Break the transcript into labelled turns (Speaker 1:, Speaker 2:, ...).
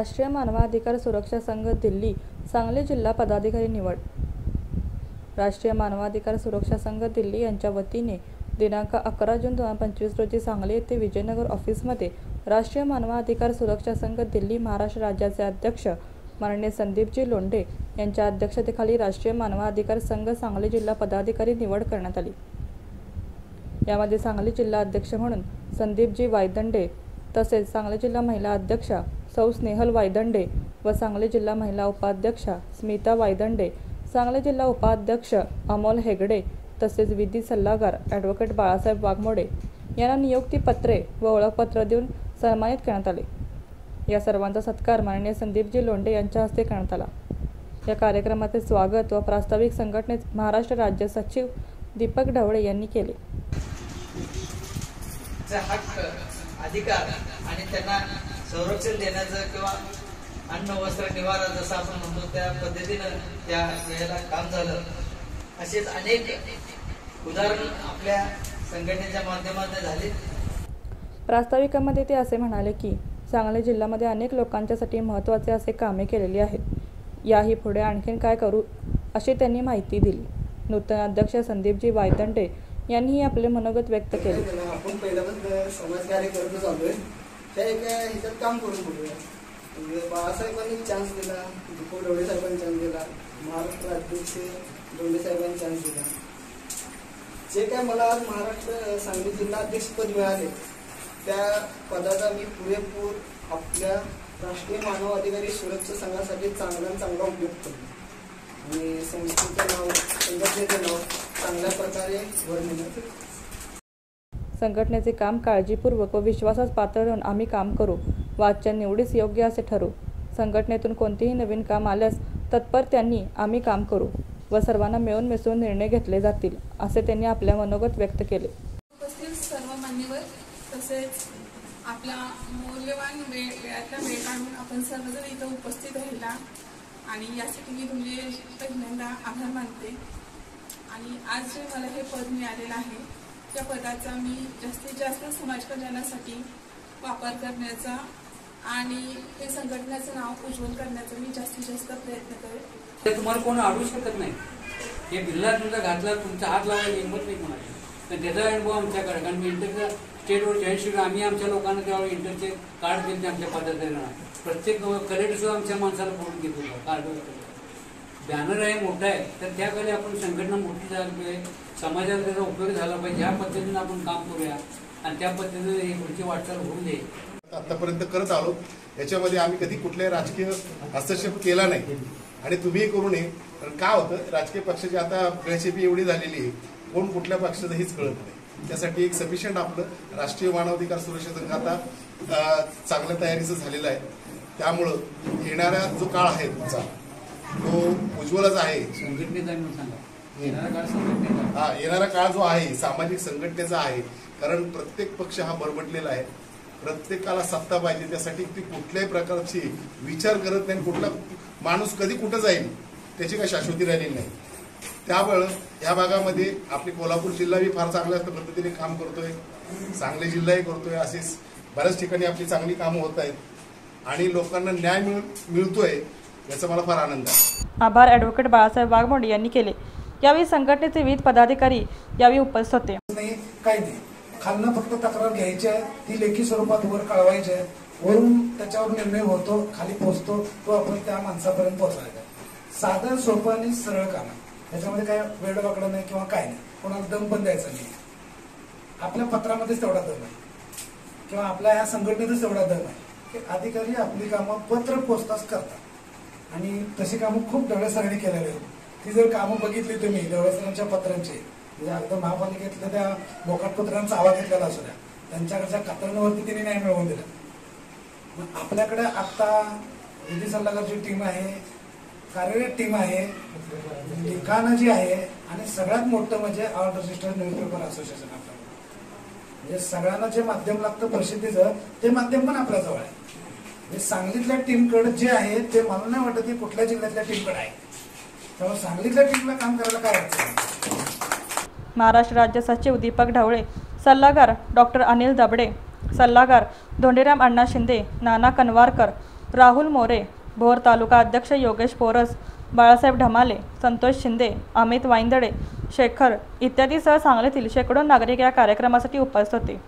Speaker 1: राष्ट्रीय मानवाधिकार सुरक्षा संघ दिल्ली सांगली जिल्हा पदाधिकारी निवड. राष्ट्रीय मानवाधिकार सुरक्षा संघ दिल्ली यांच्या वतीने दिनांक 11 जून 2025 रोजी सांगली येथे विजयनगर ऑफिसमध्ये राष्ट्रीय मानवाधिकार सुरक्षा संघ दिल्ली महाराष्ट्र राज्याचे अध्यक्ष माननीय संदीपजी लोंढे यांच्या अध्यक्षतेखाली राष्ट्रीय मानवाधिकार संघ सांगली जिल्हा पदाधिकारी निवड करण्यात आली. यामध्ये सांगली जिल्हा अध्यक्ष म्हणून संदीपजी वायदंडे तसेच सांगली जिल्हा महिला अध्यक्षा सौ स्नेहल वायदंडे व सांगली जिल्हा महिला उपाध्यक्षा स्मिता वायदंडे, सांगली जिल्हा उपाध्यक्ष अमोल हेगडे तसेच विधी सल्लागार ॲडव्होकेट बाळासाहेब वाघमोडे यांना नियुक्तीपत्रे व ओळखपत्र देऊन सन्मानित करण्यात आले. या सर्वांचा सत्कार माननीय संदीपजी लोंढे यांच्या हस्ते करण्यात आला. या कार्यक्रमाचे स्वागत व प्रास्ताविक संघटनेचे महाराष्ट्र राज्य सचिव दीपक ढवळे यांनी केले.
Speaker 2: हक्क अधिकार आणि त्यांना संरक्षण देण्याचं किंवा अन्न वस्त्र निवारा जसं आपण म्हणतो त्या पद्धतीनं त्या वेळेला काम झालं. असेच अनेक उदाहरण आपल्या संघटनेच्या माध्यमातून झाले.
Speaker 1: प्रास्ताविकामध्ये ते असे म्हणाले की सांगली जिल्ह्यामध्ये अनेक लोकांच्यासाठी महत्त्वाचे असे कामे केलेली आहेत. याही पुढे आणखीन काय करू अशी त्यांनी माहिती दिली. नूतन अध्यक्ष संदीपजी वायदंडे यांनीही आपले मनोगत व्यक्त केले.
Speaker 3: आपण पहिल्यापासून समाजकार्य करतच आलोय. त्या एका ह्याच्यात काम करून बघूया. बाळासाहेबांनी चान्स दिला, दीपक ढवळे साहेबांनी चान्स दिला, महाराष्ट्र अध्यक्ष ढवळे साहेबांनी चान्स दिला. जे काय मला आज महाराष्ट्र सांगली जिल्हा अध्यक्षपद मिळाले त्या पदाचा मी पुरेपूर आपल्या राष्ट्रीय मानवाधिकारी सुरक्षा संघासाठी चांगला उपयोग करतो आणि संस्थेचं नाव संघटनेचं नाव चांगल्या प्रकारे वर नेण्याचं.
Speaker 1: संघटनेचे काम काळजीपूर्वक व विश्वासास पात्र राहून आम्ही काम करू व आजच्या निवडीस योग्य असे ठरू. संघटनेतून कोणतेही नवीन काम आल्यास तत्परतेने आम्ही काम करू व सर्वांना मिळून मिसळून निर्णय घेतले जातील असे त्यांनी आपल्या मनोगत व्यक्त केले.
Speaker 4: उपस्थित सर्व मान्यवर तसेच आपला मौल्यवान वेळातला वेळ काढून आपण सर्वजण इथं उपस्थित राहिला आणि यासाठी मी तुमचे पहिल्यांदा आभार मानते. आणि आज जे मला हे पद मिळालेलं आहे त्या पदाचा मी जास्तीत जास्त समाज कल्याणासाठी वापर करण्याचा आणि हे संघटनेचं नाव उज्ज्वल करण्याचा मी जास्तीत जास्त प्रयत्न करेन.
Speaker 5: ते तुम्हाला कोण अडवू शकत नाही. हे बिल्ला तुमचा घातला तुमचा हात लावायला हिंमत नाही कोणाची. तर त्याचा अनुभव आमच्याकडे कारण मी इंटरच्या स्टेटवर 40 आम्ही आमच्या लोकांना त्यावेळी इंटरचे कार्ड दिले आमच्या पदाधिकाऱ्यांना. प्रत्येक कलेक्टर सुद्धा आमच्या माणसाला फोडून घेत होता. कार्ड बॅनर आहे मोठा आहे तर त्याकडे आपण संघटना मोठी झाली पाहिजे, समाजाला त्याचा उपयोग झाला पाहिजे. ह्या पद्धतीने आपण काम करूया आणि त्या पद्धतीने ही पुढची वाटचाल होऊन दे.
Speaker 6: आतापर्यंत करत आलो. याच्यामध्ये आम्ही कधी कुठल्याही राजकीय हस्तक्षेप केला नाही आणि तुम्हीही करू नये. कारण काय होतं राजकीय पक्षाची आता गळचेपी एवढी झालेली आहे कोण कुठल्या पक्षाचं हेच कळत नाही. त्यासाठी एक सफिशियंट आपलं राष्ट्रीय मानवाधिकार सुरक्षा संघ आता चांगल्या तयारीचं झालेलं आहे. त्यामुळं येणारा जो काळ आहे तुमचा तो उज्ज्वलच आहे. येणारा काळ जो आहे सामाजिक संघटनेचा आहे. कारण प्रत्येक पक्ष हा बरबटलेला आहे. प्रत्येकाला सत्ता पाहिजे. त्यासाठी ती कुठल्याही प्रकारची विचार करत नाही. कुठला माणूस कधी कुठं जाईल त्याची काही शाश्वती राहिलेली नाही. त्यामुळं या भागामध्ये आपली कोल्हापूर जिल्हाही फार चांगल्या पद्धतीने काम करतोय, सांगली जिल्हाही करतोय. अशीच बऱ्याच ठिकाणी आपली चांगली कामं होत आहेत आणि लोकांना न्याय मिळतोय याचा मला फार आनंद आहे.
Speaker 1: आभार ॲडव्होकेट बाळासाहेब वाघमोडे यांनी केले. यावेळी संघटनेचे विविध पदाधिकारी यावेळी उपस्थित होते.
Speaker 7: काय नाही खालनं फक्त तक्रार घ्यायची आहे, ती लेखी स्वरूपात वर कळवायची आहे, वरून त्याच्यावर निर्णय होतो, खाली पोहोचतो, तो आपण त्या माणसापर्यंत पोहोचवायचा. साधं सोपं आणि सरळ काम आहे. त्याच्यामध्ये काय वेडवाकडं नाही किंवा काय नाही. कोणाला दम पण द्यायचा नाही. आपल्या पत्रामध्येच तेवढा दम आहे किंवा आपल्या या संघटनेतच तेवढा दम आहे की अधिकारी आपली कामं पत्र पोचताच करतात आणि तशी कामं खूप ढवळे सरांनी केलेली आहेत. ती जर कामं बघितली तुम्ही ढवळे सरांच्या पत्रांची म्हणजे अगदी महापालिकेतल्या त्या बोकाट पत्रांचा आवाज घेतलेला असू द्या त्यांच्याकडच्या कातरणावरती तिने न्याय मिळवून दिला. आपल्याकडे आता विधी सल्लागारची टीम आहे, कार्यरत टीम आहे, लिखाणं जी आहे आणि सगळ्यात मोठं म्हणजे ऑल रजिस्टर्ड न्यूजपेपर असोसिएशन आपल्याकडे. म्हणजे सगळ्यांना जे माध्यम लागतं प्रसिद्धीचं ते माध्यम पण आपल्या जवळ आहे. म्हणजे सांगलीतल्या टीमकडे जे आहे ते मला नाही वाटत की कुठल्या जिल्ह्यातल्या टीमकडे आहे. त्यामुळे सांगलीतल्या टीमला काम करायला काय अडचण.
Speaker 1: महाराष्ट्र राज्य सचिव दीपक ढवळे, सल्लागार डॉक्टर अनिल दबडे, सल्लागार धोंडीराम अण्णा शिंदे, नाना कनवारकर, राहुल मोरे, भोर तालुका अध्यक्ष योगेश पोरस, बाळासाहेब ढमाले, संतोष शिंदे, अमित वाईंदळे, शेखर इत्यादीसह सांगलीतील शेकडो नागरिक या कार्यक्रमासाठी उपस्थित होते.